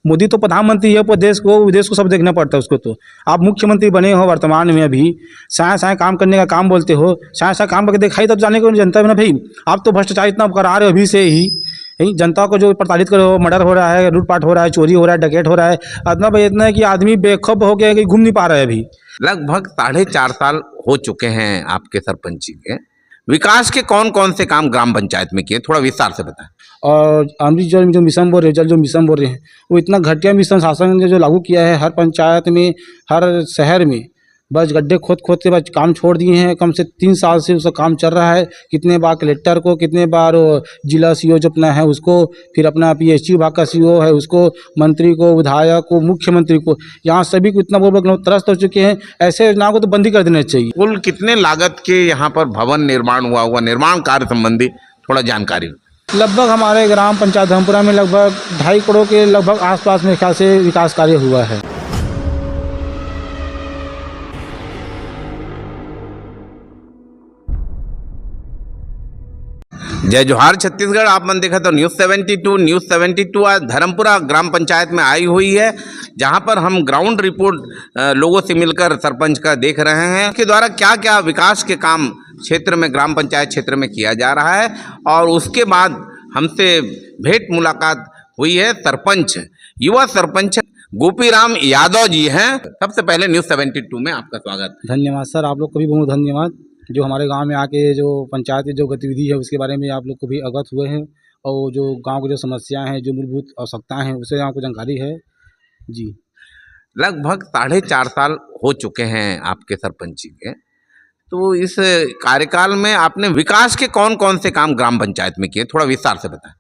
मोदी तो प्रधानमंत्री है, पर देश को विदेश को सब देखना पड़ता है उसको। तो आप मुख्यमंत्री बने हो वर्तमान में, अभी साय साय काम करने का काम बोलते हो, साय साय काम करके दिखाई तब जाने को जनता में ना भाई। आप तो भ्रष्टाचार इतना करा रहे हो अभी से ही, जनता को जो प्रताड़ित करो, मर्डर हो रहा है, लूटपाट हो रहा है, चोरी हो रहा है, डकैत हो रहा है, इतना भाई इतना है कि आदमी बेखौफ हो गया है कि घूम नहीं पा रहा है अभी। लगभग 4.5 साल हो चुके हैं आपके सरपंची के। विकास के कौन कौन से काम ग्राम पंचायत में किए, थोड़ा विस्तार से बताएं। और अमृत जल जो मिशन बोल रहे हैं, जल जो मिशन बोल रहे हैं, वो इतना घटिया मिशन शासन ने जो लागू किया है हर पंचायत में, हर शहर में। बस गड्ढे खोद खोद के बस काम छोड़ दिए हैं। कम से 3 साल से उसका काम चल रहा है। कितने बार कलेक्टर को, कितने बार जिला सीओ जो अपना है उसको, फिर अपना पीएचई विभाग का सीओ है उसको, मंत्री को, विधायक को, मुख्यमंत्री को, यहाँ सभी को इतना बोल त्रस्त हो चुके हैं। ऐसे योजनाओं को तो बंद ही कर देना चाहिए। कुल कितने लागत के यहाँ पर भवन निर्माण हुआ निर्माण कार्य संबंधी थोड़ा जानकारी। लगभग हमारे ग्राम पंचायत धर्मपुरा में लगभग 2.5 करोड़ के लगभग आसपास में ख्याल से विकास कार्य हुआ है। जय जोहार छत्तीसगढ़। आप मन देखा तो न्यूज़ 72 आज धर्मपुरा ग्राम पंचायत में आई हुई है, जहां पर हम ग्राउंड रिपोर्ट लोगों से मिलकर सरपंच का देख रहे हैं कि द्वारा क्या क्या विकास के काम क्षेत्र में, ग्राम पंचायत क्षेत्र में किया जा रहा है। और उसके बाद हमसे भेंट मुलाकात हुई है सरपंच, युवा सरपंच गोपीराम यादव जी हैं। सबसे पहले न्यूज़ 72 में आपका स्वागत। धन्यवाद सर, आप लोग को भी बहुत धन्यवाद जो हमारे गांव में आके जो पंचायत की जो गतिविधि है उसके बारे में आप लोग को भी अवगत हुए हैं, और जो गांव की जो समस्याएं हैं, जो मूलभूत आवश्यकताएं हैं, उससे आपको जानकारी है जी। लगभग 4.5 साल हो चुके हैं आपके सरपंची के, तो इस कार्यकाल में आपने विकास के कौन कौन से काम ग्राम पंचायत में किए, थोड़ा विस्तार से बताएं।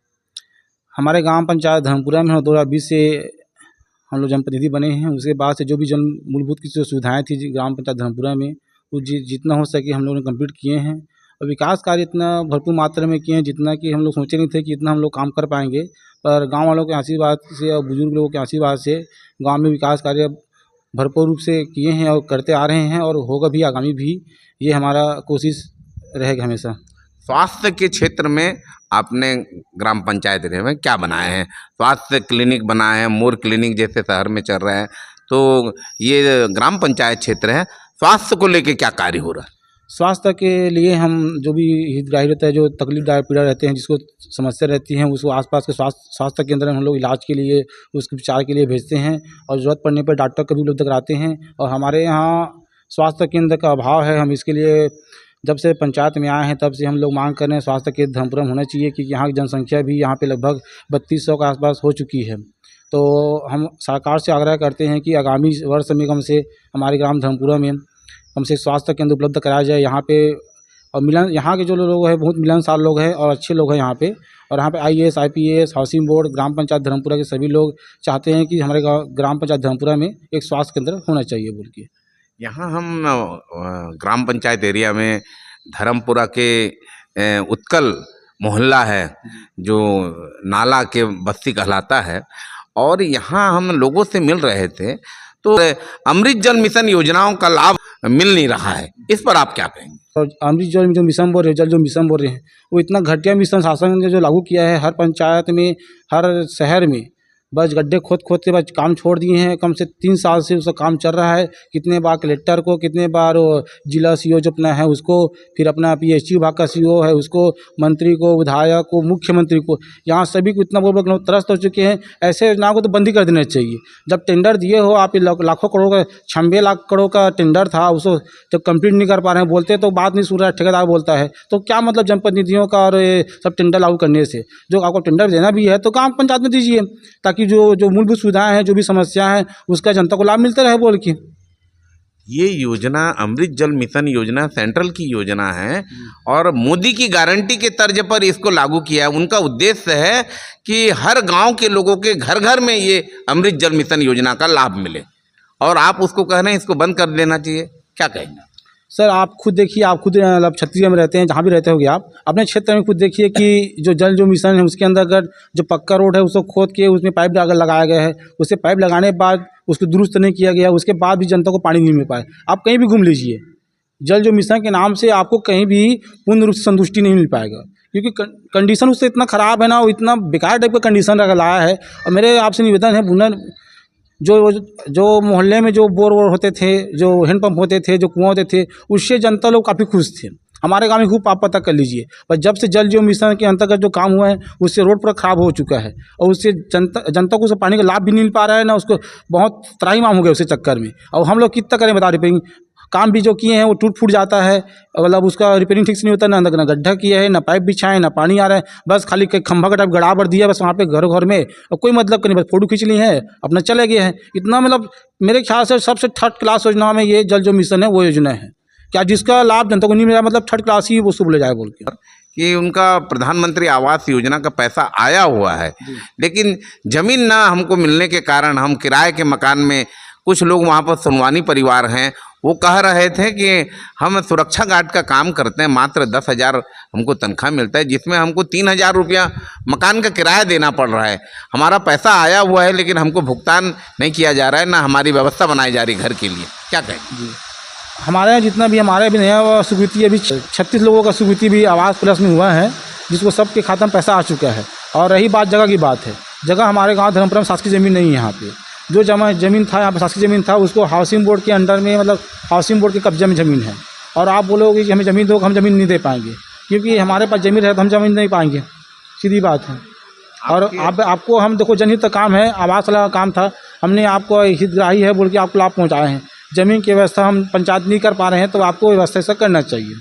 हमारे ग्राम पंचायत धर्मपुरा में 2020 से हम लोग जनप्रतिनिधि बने हैं। उसके बाद से जो भी जन मूलभूत की जो सुविधाएँ थी ग्राम पंचायत धर्मपुरा में, वो जितना हो सके हम लोगों ने कंप्लीट किए हैं। और विकास कार्य इतना भरपूर मात्रा में किए हैं जितना कि हम लोग सोचे नहीं थे कि इतना हम लोग काम कर पाएंगे। पर गांव वालों के आशीर्वाद से और बुजुर्ग लोगों के आशीर्वाद से गांव में विकास कार्य भरपूर रूप से किए हैं और करते आ रहे हैं, और होगा भी, आगामी भी। ये हमारा कोशिश रहेगा हमेशा। स्वास्थ्य के क्षेत्र में आपने ग्राम पंचायत में क्या बनाए हैं? स्वास्थ्य क्लिनिक बनाए हैं, मोर क्लिनिक जैसे शहर में चल रहे हैं, तो ये ग्राम पंचायत क्षेत्र है, स्वास्थ्य को लेके क्या कार्य हो रहा है? स्वास्थ्य के लिए हम जो भी हितग्राही रहता है, जो तकलीफ पीड़ा रहते हैं, जिसको समस्या रहती है, उसको आसपास के स्वास्थ्य केंद्र में हम लोग इलाज के लिए, उसके उपचार के लिए भेजते हैं, और ज़रूरत पड़ने पर डॉक्टर को भी उपलब्ध कराते हैं। और हमारे यहाँ स्वास्थ्य केंद्र का अभाव है। हम इसके लिए जब से पंचायत में आए हैं तब से हम लोग मांग कर रहे हैं स्वास्थ्य केंद्र धर्मपुरा में होना चाहिए, क्योंकि यहाँ की जनसंख्या भी यहाँ पे लगभग 3200 के आसपास हो चुकी है। तो हम सरकार से आग्रह करते हैं कि आगामी वर्ष में कम से हमारे ग्राम धर्मपुरा में कम से स्वास्थ्य केंद्र उपलब्ध कराया जाए यहाँ पे। और यहाँ के जो लोग हैं बहुत मिलनसार लोग हैं और अच्छे लोग हैं यहाँ पे। और यहाँ पे IAS IPS हाउसिंग बोर्ड, ग्राम पंचायत धर्मपुरा के सभी लोग चाहते हैं कि हमारे ग्राम पंचायत धर्मपुरा में एक स्वास्थ्य केंद्र होना चाहिए बोल के। यहाँ हम ग्राम पंचायत एरिया में धर्मपुरा के उत्कल मोहल्ला है जो नाला के बस्ती कहलाता है, और यहाँ हम लोगों से मिल रहे थे तो अमृत जल मिशन योजनाओं का लाभ मिल नहीं रहा है, इस पर आप क्या कहेंगे? और अमृत जल जो मिशन बोल रहे हैं, जल जो मिशन बोल रहे हैं, वो इतना घटिया मिशन शासन ने जो लागू किया है हर पंचायत में, हर शहर में। बस गड्ढे खोद खोद के बस काम छोड़ दिए हैं। कम से 3 साल से उसका काम चल रहा है। कितने बार कलेक्टर को, कितने बार जिला सीओ जो अपना है उसको, फिर अपना पीएचई विभाग का सीओ है उसको, मंत्री को, विधायक को, मुख्यमंत्री को, यहाँ सभी को इतना बोल त्रस्त हो चुके हैं। ऐसे योजनाओं को तो बंद ही कर देना चाहिए। जब टेंडर दिए हो आप, लाखों करोड़ का 96 लाख करोड़ का टेंडर था, उसको जब कंप्लीट नहीं कर पा रहे हैं, बोलते तो बात नहीं सुन रहा है, ठेकेदार बोलता है, तो क्या मतलब जनप्रतिनिधियों का और सब टेंडर लागू करने से? जो आपको टेंडर देना भी है तो ग्राम पंचायत में दीजिए, ताकि जो मूलभूत सुविधाएं हैं, जो भी समस्या है, उसका जनता को लाभ मिलता रहे बोल के। ये योजना अमृत जल मिशन योजना सेंट्रल की योजना है और मोदी की गारंटी के तर्ज पर इसको लागू किया है। उनका उद्देश्य है कि हर गांव के लोगों के घर घर में ये अमृत जल मिशन योजना का लाभ मिले, और आप उसको कह रहे हैं इसको बंद कर देना चाहिए, क्या कहेंगे? सर आप खुद देखिए, आप खुद मतलब छत्तीसगढ़ में रहते हैं, जहाँ भी रहते होंगे आप, अपने क्षेत्र में खुद देखिए कि जो मिशन है उसके अंदर अगर जो पक्का रोड है उसको खोद के उसमें पाइप लगाया गया है, उससे पाइप लगाने के बाद उसको दुरुस्त नहीं किया गया, उसके बाद भी जनता को पानी नहीं मिल पाए। आप कहीं भी घूम लीजिए, जल जो मिशन के नाम से आपको कहीं भी पूर्ण रूप से संतुष्टि नहीं मिल पाएगा, क्योंकि कंडीशन उससे इतना ख़राब है ना, वो इतना बेकार टाइप का कंडीशन रख लाया है। और मेरे आपसे निवेदन है, पुनः जो मोहल्ले में जो बोर वोर होते थे, जो हैंडपम्प होते थे, जो कुआं होते थे, उससे जनता लोग काफ़ी खुश थे। हमारे गांव में खूब आप पता कर लीजिए। पर जब से जल जीवन मिशन के अंतर्गत जो काम हुआ है, उससे रोड पूरा खराब हो चुका है और उससे जनता को उस पानी का लाभ भी नहीं मिल पा रहा है ना, उसको बहुत त्राहिमाम हो गया उसके चक्कर में। और हम लोग कितना करें बता रिपेयरिंग, काम भी जो किए हैं वो टूट फूट जाता है, मतलब उसका रिपेयरिंग ठीक से नहीं होता, ना गड्ढा किया है, ना पाइप बिछाए, ना पानी आ रहा है, बस खाली खंभा का टाइप गड़ा भर दिया बस वहाँ पे घर में, और कोई मतलब नहीं, बस फोटो खींच ली है, अपना चले गए हैं। इतना मतलब मेरे ख्याल से सबसे थर्ड क्लास योजना में ये जल जो मिशन है वो योजना है, क्या जिसका लाभ जनता को नहीं मिला, मतलब थर्ड क्लास ही उसको बोले जाए बोल के। कि उनका प्रधानमंत्री आवास योजना का पैसा आया हुआ है, लेकिन ज़मीन ना हमको मिलने के कारण हम किराए के मकान में, कुछ लोग वहाँ पर सुनवानी परिवार हैं, वो कह रहे थे कि हम सुरक्षा गार्ड का काम करते हैं, मात्र 10,000 हमको तनख्वाह मिलता है, जिसमें हमको 3,000 रुपया मकान का किराया देना पड़ रहा है। हमारा पैसा आया हुआ है लेकिन हमको भुगतान नहीं किया जा रहा है, ना हमारी व्यवस्था बनाई जा रही घर के लिए। क्या कहें जी, हमारे यहाँ जितना भी हमारे भी नया स्वीकृति अभी 36 लोगों का स्वीकृति भी आवास प्लस में हुआ है, जिसको सबके खाते में पैसा आ चुका है। और रही बात जगह की बात है, जगह हमारे गाँव धर्मपुरा में शासकीय ज़मीन नहीं है। यहाँ पे जो ज़मीन था, यहाँ पर शासकीय ज़मीन था, उसको हाउसिंग बोर्ड के अंडर में, मतलब हाउसिंग बोर्ड के कब्जे में ज़मीन है। और आप बोलोगे कि हमें ज़मीन दो, हम ज़मीन नहीं दे पाएंगे, क्योंकि हमारे पास ज़मीन है तो हम ज़मीन नहीं पाएंगे, सीधी बात है। और आपको हम देखो, जनहित का काम है, आवास वाला काम था, हमने आपको हितग्राही है बोल के आपको लाभ पहुँचाए हैं। ज़मीन की व्यवस्था हम पंचायत नहीं कर पा रहे हैं, तो आपको व्यवस्था ऐसा करना चाहिए।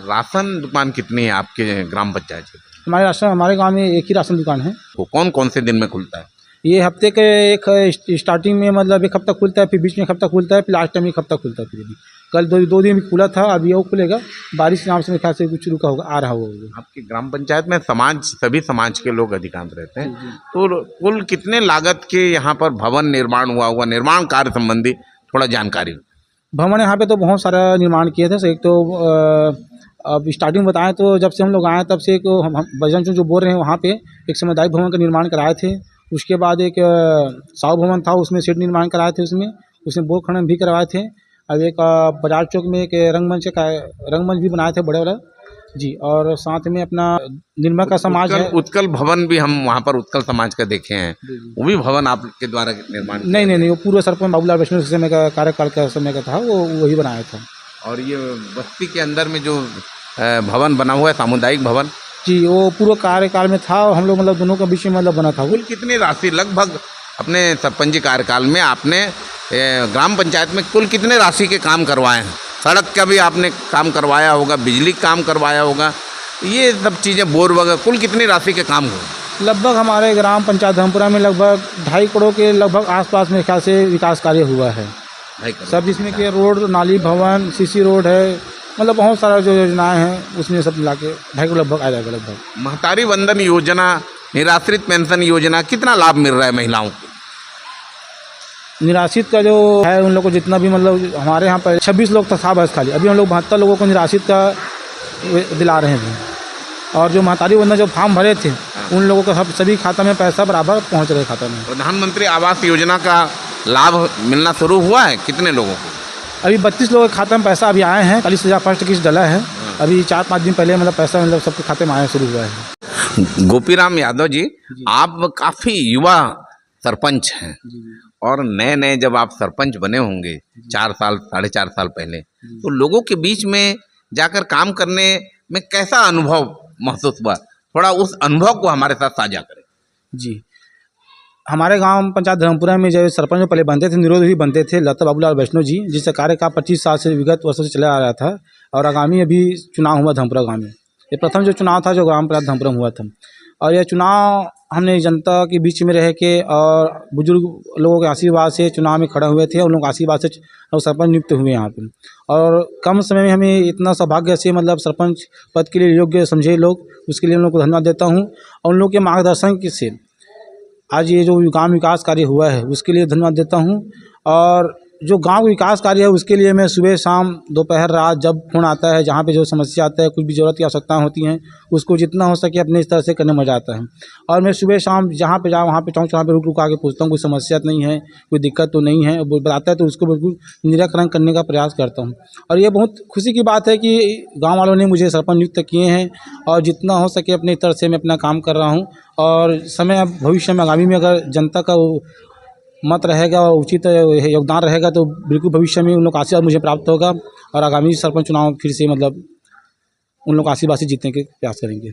राशन दुकान कितनी है आपके ग्राम पंचायत में? हमारे गाँव में एक ही राशन दुकान है। वो कौन से दिन में खुलता है? ये हफ्ते के एक स्टार्टिंग में मतलब एक हफ्ता खुलता है, फिर बीच में एक हफ्ता खुलता है, फिर लास्ट टाइम एक हफ्ता खुलता है। फिर भी कल दो दिन भी खुला था, अभी वो खुलेगा। बारिश के नाम से मेरे ख्याल से कुछ रुका होगा, आ रहा होगा। आपकी ग्राम पंचायत में सभी समाज के लोग अधिकांश रहते हैं, तो कुल कितने लागत के यहाँ पर भवन निर्माण हुआ निर्माण कार्य संबंधी थोड़ा जानकारी? भवन यहाँ पे तो बहुत सारा निर्माण किए थे। एक तो अब स्टार्टिंग बताएं तो जब से हम लोग आए तब से एक हम बजरंग जो बोल रहे हैं, वहाँ पे एक सामुदायिक भवन का निर्माण कराए थे। उसके बाद एक साहू भवन था, उसमें शेड निर्माण कराए थे, उसमें बोर खनन भी करवाए थे। अब एक बाजार चौक में एक रंगमंच भी बनाए थे बड़े वाला जी। और साथ में अपना निर्मा का समाज है, उत्कल भवन भी हम वहाँ पर उत्कल समाज का देखे हैं। वो भी भवन आपके द्वारा निर्माण? नहीं, वो पूर्व सरपंच बाबूलाल वैष्णव के समय का कार्यकाल का समय का था, वो वही बनाया था। और ये बस्ती के अंदर में जो भवन बना हुआ है सामुदायिक भवन जी, वो पूर्व कार्यकाल में था, और हम लोग मतलब दोनों के बीच में मतलब बना था। कुल कितनी राशि लगभग अपने सरपंच जी कार्यकाल में आपने ग्राम पंचायत में कुल कितने राशि के काम करवाए हैं? सड़क का भी आपने काम करवाया होगा, बिजली का काम करवाया होगा, ये सब चीज़ें, बोर वगैरह, कुल कितनी राशि के काम हुए? लगभग हमारे ग्राम पंचायत धर्मपुरा में लगभग 2.5 करोड़ के लगभग आसपास मेरे ख्याल से विकास कार्य हुआ है सब, जिसमें कि रोड, नाली, भवन, सीसी रोड है, मतलब बहुत सारा जो योजनाएं हैं उसमें सब मिला के 2.5 करोड़ लगभग आ जाएगा। लगभग महतारी वंदन योजना, निराश्रित पेंशन योजना, कितना लाभ मिल रहा है महिलाओं को? निराश्रित का जो है उन लोग को जितना भी, मतलब हमारे यहाँ पर 26 लोग था बस खाली, अभी हम लोग 72 लोगों को निराश्रित का दिला रहे हैं। और जो महतारी वंदन जो फॉर्म भरे थे उन लोगों को सभी खाता में पैसा बराबर पहुँच रहे खाता में। प्रधानमंत्री आवास योजना का लाभ मिलना शुरू हुआ है कितने लोगों को? अभी 32 लोगों के खाते में पैसा अभी आए हैं। 40,000 फर्स्ट किस्त डला है, अभी 4-5 दिन पहले मतलब पैसा मतलब सबके खाते में आया शुरू हुआ है। गोपीराम यादव जी, आप काफ़ी युवा सरपंच हैं और नए जब आप सरपंच बने होंगे 4 साल 4.5 साल पहले, तो लोगों के बीच में जाकर काम करने में कैसा अनुभव महसूस हुआ? थोड़ा उस अनुभव को हमारे साथ साझा करें। जी, हमारे गांव पंचायत धर्मपुरा में जब सरपंच पहले बनते थे, निरोध भी बनते थे लता बाबूलाल वैष्णव जी, जिससे कार्य का 25 साल से विगत वर्षों से चला आ रहा था। और आगामी अभी चुनाव हुआ धर्मपुरा गाँव में, ये प्रथम जो चुनाव था जो ग्राम पंचायत धर्मपुरा में हुआ था। और यह चुनाव हमने जनता के बीच में रह के और बुजुर्ग लोगों के आशीर्वाद से चुनाव में खड़े हुए थे, उन लोगों के आशीर्वाद से लोग सरपंच नियुक्त हुए यहाँ पे। और कम समय में हमें इतना सौभाग्य से मतलब सरपंच पद के लिए योग्य समझे लोग, उसके लिए उन लोगों को धन्यवाद देता हूँ। और उन लोगों के मार्गदर्शन से आज ये जो गाँव विकास कार्य हुआ है उसके लिए धन्यवाद देता हूँ। और जो गांव का विकास कार्य है उसके लिए मैं सुबह शाम दोपहर रात जब फोन आता है, जहाँ पे जो समस्या आता है, कुछ भी ज़रूरत की आवश्यकता होती हैं, उसको जितना हो सके अपने इस तरह से करने में मज़ा आता है। और मैं सुबह शाम जहाँ पे जाऊँ वहाँ पे चौक पे रुक के पूछता हूँ कोई समस्या तो नहीं है, कोई दिक्कत तो नहीं है। वो बताता है तो उसको बिल्कुल निराकरण करने का प्रयास करता हूँ। और ये बहुत खुशी की बात है कि गाँव वालों ने मुझे सरपंच नियुक्त किए हैं और जितना हो सके अपनी तरफ से मैं अपना काम कर रहा हूँ। और समय भविष्य में आगामी में अगर जनता का मत रहेगा और उचित योगदान रहेगा तो बिल्कुल भविष्य में उन लोग का आशीर्वाद मुझे प्राप्त होगा और आगामी सरपंच चुनाव फिर से मतलब उन लोग आशीर्वाद से जीतने के प्रयास करेंगे।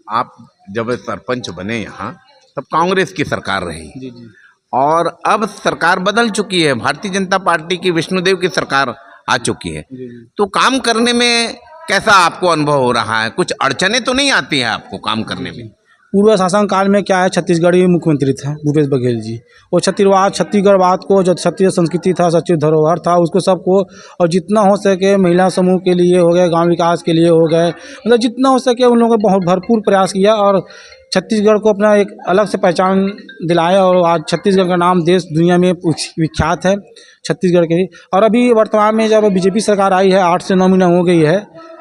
आप जब सरपंच बने यहाँ तब कांग्रेस की सरकार रही जी जी। और अब सरकार बदल चुकी है, भारतीय जनता पार्टी की विष्णुदेव की सरकार आ चुकी है। जी जी। तो काम करने में कैसा आपको अनुभव हो रहा है? कुछ अड़चने तो नहीं आती है आपको काम करने में? पूर्व शासन काल में क्या है, छत्तीसगढ़ी मुख्यमंत्री थे भूपेश बघेल जी। वो छत्तीसगढ़वाद को जो क्षत्रिय संस्कृति था, क्षत्रिय धरोहर था, उसको सबको और जितना हो सके महिला समूह के लिए हो गए, गांव विकास के लिए हो गए, मतलब जितना हो सके उन लोगों ने बहुत भरपूर प्रयास किया और छत्तीसगढ़ को अपना एक अलग से पहचान दिलाया। और आज छत्तीसगढ़ का नाम देश दुनिया में विख्यात है छत्तीसगढ़ के। और अभी वर्तमान में जब बीजेपी सरकार आई है, 8 से 9 महीना हो गई है,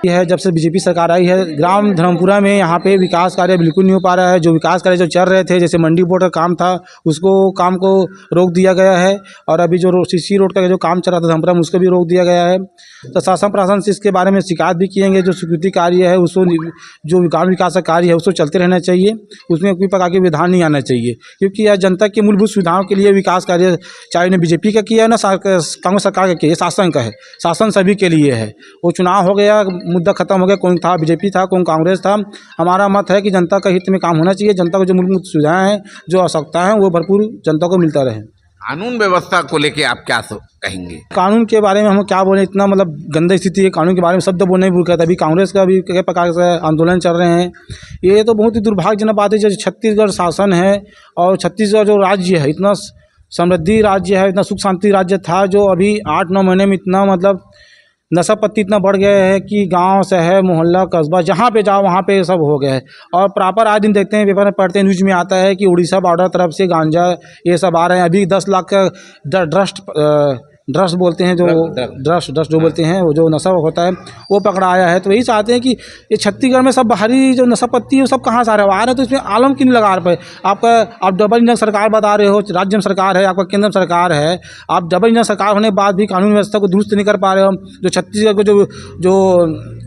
यह है जब से बीजेपी सरकार आई है, ग्राम धर्मपुरा में यहाँ पे विकास कार्य बिल्कुल नहीं हो पा रहा है। जो विकास कार्य जो चल रहे थे, जैसे मंडी बोर्ड का काम था, उसको काम को रोक दिया गया है। और अभी जो सीसी रोड का जो काम चल रहा था धर्मपुरा में, उसको भी रोक दिया गया है। तो शासन प्रशासन से इसके बारे में शिकायत भी किएंगे। जो स्वीकृति कार्य है उसको, जो ग्राम विकास का कार्य है उसको चलते रहना चाहिए, उसमें कोई प्रकार के विधान नहीं आना चाहिए। क्योंकि यह जनता की मूलभूत सुविधाओं के लिए विकास कार्य, चाहे उन्हें बीजेपी का किया है ना कांग्रेस सरकार का किया, शासन का है, शासन सभी के लिए है। वो चुनाव हो गया, मुद्दा खत्म हो गया, कौन था बीजेपी था कौन कांग्रेस था। हमारा मत है कि जनता का हित में काम होना चाहिए, जनता को जो मूलभूत सुविधाएं हैं, जो आवश्यकता है, वो भरपूर जनता को मिलता रहे। कानून व्यवस्था को लेके आप क्या कहेंगे? कानून के बारे में हम क्या बोले, इतना मतलब गंदा स्थिति है कानून के बारे में, शब्द बोलने भी भूल। अभी कांग्रेस का भी कई प्रकार से आंदोलन चल रहे हैं। ये तो बहुत ही दुर्भाग्यजनक बात है। जो छत्तीसगढ़ शासन है और छत्तीसगढ़ जो राज्य है, इतना समृद्धि राज्य है, इतना सुख शांति राज्य था, जो अभी 8-9 महीने में इतना मतलब नशा पत्ती इतना बढ़ गया है कि गांव शहर मोहल्ला कस्बा जहाँ पे जाओ वहाँ पे सब हो गया है। और प्रॉपर आज दिन देखते हैं, पेपर में पढ़ते हैं, न्यूज में आता है कि उड़ीसा बॉर्डर तरफ से गांजा ये सब आ रहे हैं। अभी 10 लाख का ड्रग्स बोलते हैं, जो ड्रग्स जो बोलते हैं, वो जो नशा होता है वो पकड़ा आया है। तो यही चाहते हैं कि ये छत्तीसगढ़ में सब बाहरी जो नशा पत्ती है वो सब कहाँ से आ रहा है, तो इसमें आलम क्यों नहीं लगा रहे? आप डबल इंजन सरकार बता रहे हो, राज्य में सरकार है, आपका केंद्र में सरकार है, आप डबल इंजन सरकार होने के बाद भी कानून व्यवस्था को दुरुस्त नहीं कर पा रहे हो। जो छत्तीसगढ़ को जो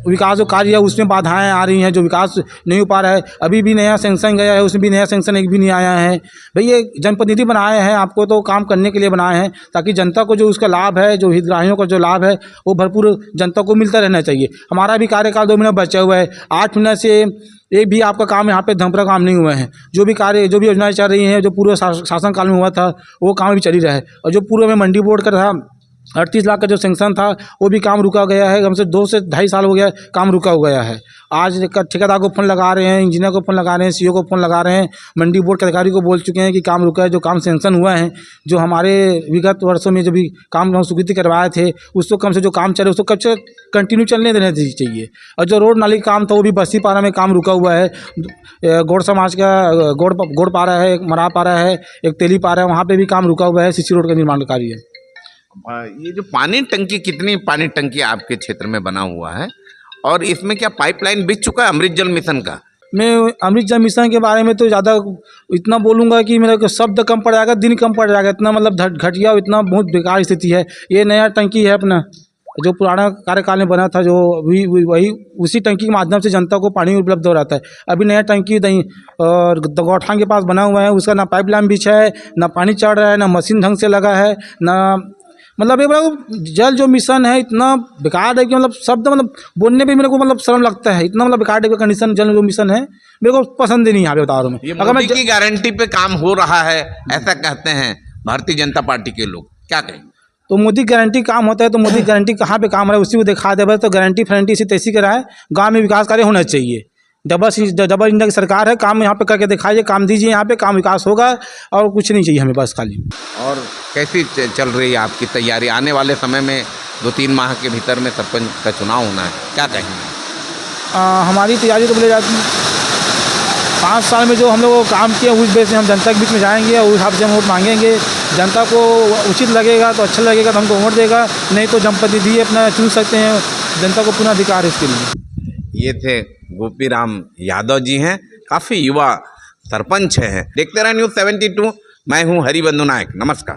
विकास जो कार्य है उसमें बाधाएं आ रही हैं, जो विकास नहीं हो पा रहा है। अभी भी नया सेंक्शन गया है, उसमें भी नया सेंक्शन एक भी नहीं आया है। भाई ये जनप्रतिनिधि बनाए हैं आपको तो काम करने के लिए बनाए हैं, ताकि जनता को जो उसका लाभ है, जो हितग्राहियों का जो लाभ है, वो भरपूर जनता को मिलता रहना चाहिए। हमारा भी कार्यकाल 2 महीना बचा हुआ है, 8 महीने से एक भी आपका काम यहाँ पे धर्मपुरा काम नहीं हुआ है। जो भी कार्य, जो भी योजनाएं चल रही हैं, जो पूर्व शासन काल में हुआ था वो काम भी चल ही रहा है। और जो पूर्व में मंडी बोर्ड का था 38 लाख का जो सेंक्शन था वो भी काम रुका गया है। कम से 2 से 2.5 साल हो गया काम रुका हुआ है। आज ठेकेदार को फ़ोन लगा रहे हैं, इंजीनियर को फ़ोन लगा रहे हैं, सीईओ को फ़ोन लगा रहे हैं, मंडी बोर्ड के अधिकारी को बोल चुके हैं कि काम रुका है। जो काम सेंक्शन हुआ है, जो हमारे विगत वर्षों में जो भी काम हम स्वीकृति करवाए थे, उसको कम से जो काम चले उसको कब से कंटिन्यू चलने देना चाहिए। और जो रोड नाली काम था वो भी बस्तीपारा में काम रुका हुआ है। गौड़ समाज का गौड़ पारा है, एक मरा पारा है, एक तेली पारा है, वहाँ पर भी काम रुका हुआ है। सीसी रोड का निर्माण कार्य है। ये जो पानी टंकी, कितनी पानी टंकी आपके क्षेत्र में बना हुआ है और इसमें क्या पाइपलाइन बिछ चुका है अमृत जल मिशन का? मैं अमृत जल मिशन के बारे में तो ज़्यादा इतना बोलूँगा कि मेरे को शब्द कम पड़ जाएगा, दिन कम पड़ जाएगा। इतना मतलब घटिया, इतना बहुत बेकार स्थिति है। ये नया टंकी है अपना, जो पुराना कार्यकाल में बना था, जो वही उसी टंकी के माध्यम से जनता को पानी उपलब्ध हो रहा है। अभी नया टंकी और गौठान के पास बना हुआ है, उसका ना पाइपलाइन बिछा है, ना पानी चढ़ रहा है, ना मशीन ढंग से लगा है, ना मतलब ये बड़ा जल जो मिशन है इतना बेकार है कि मतलब शब्द मतलब बोलने पे मेरे को मतलब शर्म लगता है। इतना मतलब बेकार कंडीशन जल जो मिशन है, मेरे को पसंद ही नहीं। यहाँ पे बता रहा हूँ मैं, अगर मैं की गारंटी पे काम हो रहा है ऐसा कहते हैं भारतीय जनता पार्टी के लोग, क्या कहें? तो मोदी गारंटी काम होता है तो मोदी गारंटी कहाँ पे काम रहा है उसी को दिखा दे। बस तो गारंटी फ्रंटी इसी तैसी कराए, गाँव में विकास कार्य होना चाहिए। डबल इंजन की सरकार है, काम यहाँ पे करके दिखाइए, काम दीजिए, यहाँ पे काम विकास होगा और कुछ नहीं चाहिए हमें बस खाली। और कैसी चल रही है आपकी तैयारी? आने वाले समय में 2-3 माह के भीतर में सरपंच का चुनाव होना है, क्या कहेंगे? हमारी तैयारी तो बोले जाती 5 साल में जो हम लोग काम किया उस बेस में हम जनता के बीच में जाएंगे और उस हिसाब से हम वोट मांगेंगे। जनता को उचित लगेगा तो अच्छा लगेगा तो हमको वोट देगा, नहीं तो जनप्रतिनिधि अपना चुन सकते हैं। जनता को पूर्ण अधिकार है इसके लिए। ये थे गोपीराम यादव जी हैं, काफ़ी युवा सरपंच हैं। देखते रहे न्यूज़ 72, मैं हूँ हरिबंधु नायक। नमस्कार।